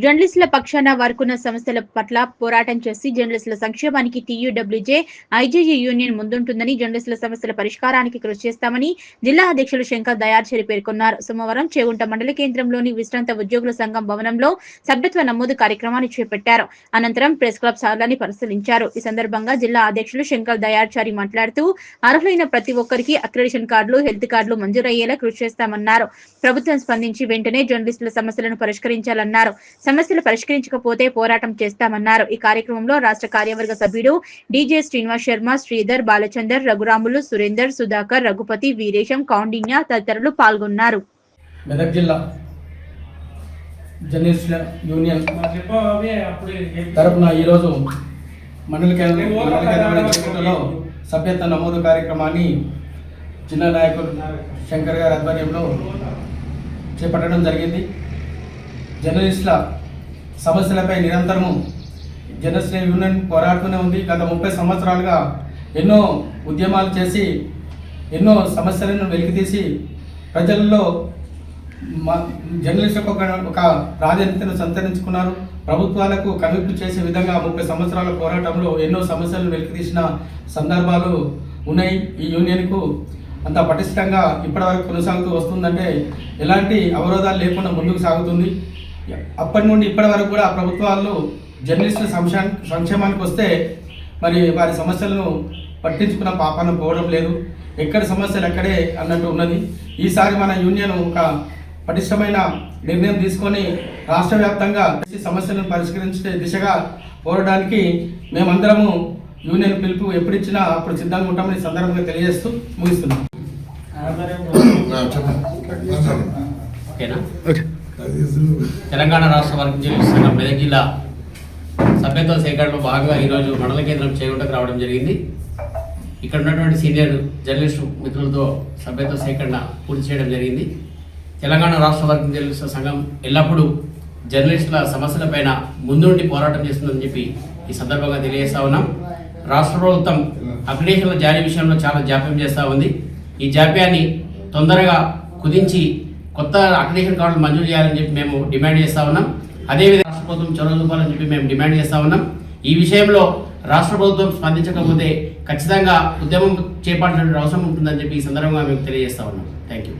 జర్నలిస్టుల పక్షాన వారుకున్న సమస్యల పట్ల పోరాటం చేసి జర్నలిస్టుల సంక్షేమానికి టీయూడబ్ల్యూజే ఐజేజీ యూనియన్ ముందుంటుందని, జర్నలిస్టుల సమస్యల పరిష్కారానికి కృషి చేస్తామని జిల్లా అధ్యక్షులు శంకర్ దయార్చరి పేర్కొన్నారు. సోమవారం చేగుంట మండల కేంద్రంలోని విశ్రాంత ఉద్యోగుల సంఘం భవనంలో సభ్యత్వ నమోదు కార్యక్రమాన్ని చేపట్టారు. అనంతరం ప్రెస్ క్లబ్ స్థలాన్ని పరిశీలించారు. ఈ సందర్భంగా జిల్లా అధ్యక్షులు శంకర్ దయార్చరి మాట్లాడుతూ, అర్హులైన ప్రతి ఒక్కరికి అక్రెడిషన్ కార్డులు, హెల్త్ కార్డులు మంజూరయ్యేలా కృషి చేస్తామన్నారు. ప్రభుత్వం స్పందించి వెంటనే జర్నలిస్టుల సమస్యలను పరిష్కరించాలన్నారు. సమస్యలు పరిష్కరించకపోతే పోరాటం చేస్తామన్నారు. ఈ కార్యక్రమంలో రాష్ట్ర కార్యవర్గ సభ్యుడు డీజే శ్రీనివాస్ శర్మ, శ్రీధర్, బాలచందర్, రఘురాములు, సురేందర్, సుధాకర్, రఘుపతి, వీరేశం, కౌండిన్య తదితరులు పాల్గొన్నారు. మెదక్ జిల్లా జర్నలిస్టుల యూనియన్ తరపున ఈరోజు మండల కేంద్రంలో సభ్యత్వ నమోదు కార్యక్రమాన్ని జిల్లా నాయకులు శంకర్ గారి ఆధ్వర్యంలో చేపట్టడం జరిగింది. జర్నలిస్టుల సమస్యలపై నిరంతరము జర్నలిస్టుల యూనియన్ పోరాడుతూనే ఉంది. గత 30 సంవత్సరాలుగా ఎన్నో ఉద్యమాలు చేసి ఎన్నో సమస్యలను వెలికితీసి ప్రజల్లో జర్నలిస్టులకు ఒక ప్రాధాన్యతను సంతరించుకున్నారు. ప్రభుత్వాలకు కనువిప్పు చేసే విధంగా 30 సంవత్సరాల పోరాటంలో ఎన్నో సమస్యలను వెలికితీసిన సందర్భాలు ఉన్నాయి. ఈ యూనియన్కు అంత పటిష్టంగా ఇప్పటివరకు కొనసాగుతూ వస్తుందంటే ఎలాంటి అవరోధాలు లేకుండా ముందుకు సాగుతుంది. అప్పటి నుండి ఇప్పటి వరకు కూడా ప్రభుత్వాలు జర్నలిస్టుల సంక్షేమానికి వస్తే మరి వారి సమస్యలను పట్టించుకున్న పాపాన పోవడం లేదు. ఎక్కడి సమస్యలు ఎక్కడే అన్నట్టు ఉన్నది. ఈసారి మన యూనియన్ ఒక పటిష్టమైన నిర్ణయం తీసుకొని రాష్ట్ర వ్యాప్తంగా సమస్యలను పరిష్కరించే దిశగా పోరాడానికి మేమందరము యూనియన్ పిలుపు ఎప్పుడిచ్చినా అప్పుడు సిద్ధంగా ఉంటామని సందర్భంగా తెలియజేస్తూ ముగిస్తున్నాం. తెలంగాణ రాష్ట్ర వర్కింగ్ జర్నలిస్ట్ సంఘం మెదక్ జిల్లా సభ్యత్వ సేకరణలో భాగంగా ఈరోజు మండల కేంద్రం చేగుంటకు రావడం జరిగింది. ఇక్కడ ఉన్నటువంటి సీనియర్ జర్నలిస్టు మిత్రులతో సభ్యత్వ సేకరణ పూర్తి చేయడం జరిగింది. తెలంగాణ రాష్ట్ర వర్కింగ్ జర్నలిస్టుల సంఘం ఎల్లప్పుడూ జర్నలిస్టుల సమస్యలపైన ముందుండి పోరాటం చేస్తుందని చెప్పి ఈ సందర్భంగా తెలియజేస్తా ఉన్నాం. రాష్ట్ర ప్రభుత్వం అక్రిడేషన్ల జారీ విషయంలో చాలా జాప్యం చేస్తూ ఉంది. ఈ జాప్యాన్ని తొందరగా కుదించి కొత్త అక్రిడేషన్ కార్డులు మంజూరు చేయాలని చెప్పి మేము డిమాండ్ చేస్తూ ఉన్నాం. అదేవిధంగా రాష్ట్ర ప్రభుత్వం చొరవ చూపాలని చెప్పి మేము డిమాండ్ చేస్తూ ఉన్నాం. ఈ విషయంలో రాష్ట్ర ప్రభుత్వం స్పందించకపోతే ఖచ్చితంగా ఉద్యమం చేపట్టిన అవసరం ఉంటుందని చెప్పి ఈ సందర్భంగా మేము తెలియజేస్తా ఉన్నాం. Thank you.